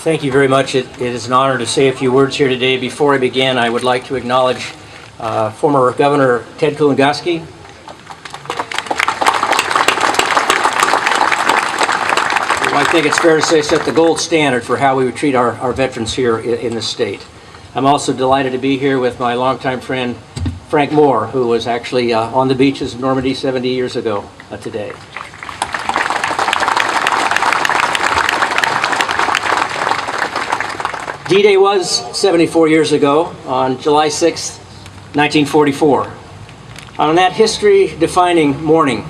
Thank you very much. It is an honor to say a few words here today. Before I begin, I would like to acknowledge former Governor Ted Kulingoski. I think it's fair to say set the gold standard for how we would treat our veterans here in the state. I'm also delighted to be here with my longtime friend Frank Moore, who was actually on the beaches of Normandy 70 years ago today. D-Day was 74 years ago on July 6, 1944. On that history-defining morning,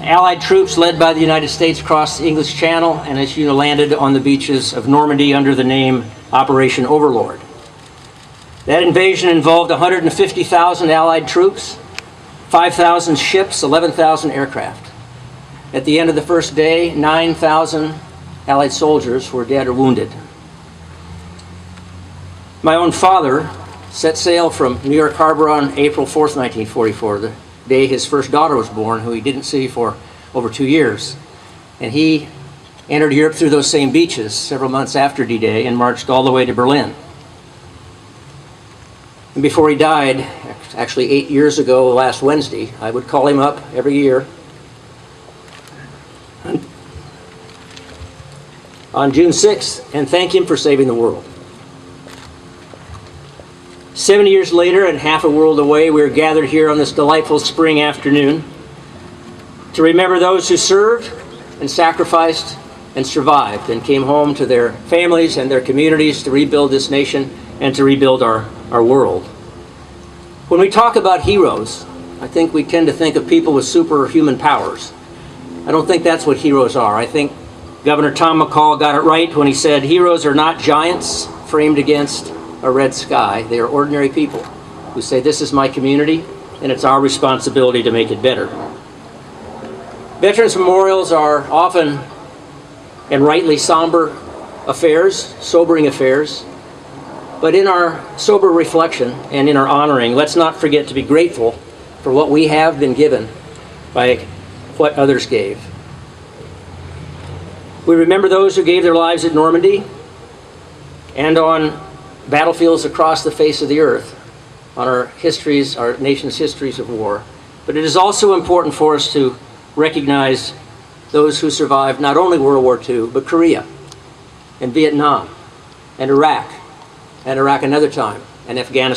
Allied troops led by the United States crossed the English Channel and, as you know, landed on the beaches of Normandy under the name Operation Overlord. That invasion involved 150,000 Allied troops, 5,000 ships, 11,000 aircraft. At the end of the first day, 9,000 Allied soldiers were dead or wounded. My own father set sail from New York Harbor on April 4th, 1944, the day his first daughter was born, who he didn't see for over 2 years. And he entered Europe through those same beaches several months after D-Day and marched all the way to Berlin. And before he died, actually 8 years ago, last Wednesday, I would call him up every year on June 6th and thank him for saving the world. 70 years later and half a world away, we're gathered here on this delightful spring afternoon to remember those who served and sacrificed and survived and came home to their families and their communities to rebuild this nation and to rebuild our world. When we talk about heroes, I think we tend to think of people with superhuman powers. I don't think that's what heroes are. I think Governor Tom McCall got it right when he said, heroes are not giants framed against a red sky. They are ordinary people who say, this is my community and it's our responsibility to make it better. Veterans memorials are often and rightly somber affairs, sobering affairs, but in our sober reflection and in our honoring, let's not forget to be grateful for what we have been given by what others gave. We remember those who gave their lives at Normandy and on battlefields across the face of the earth, on our histories, our nation's histories of war. But it is also important for us to recognize those who survived not only World War II, but Korea and Vietnam and Iraq another time, and Afghanistan.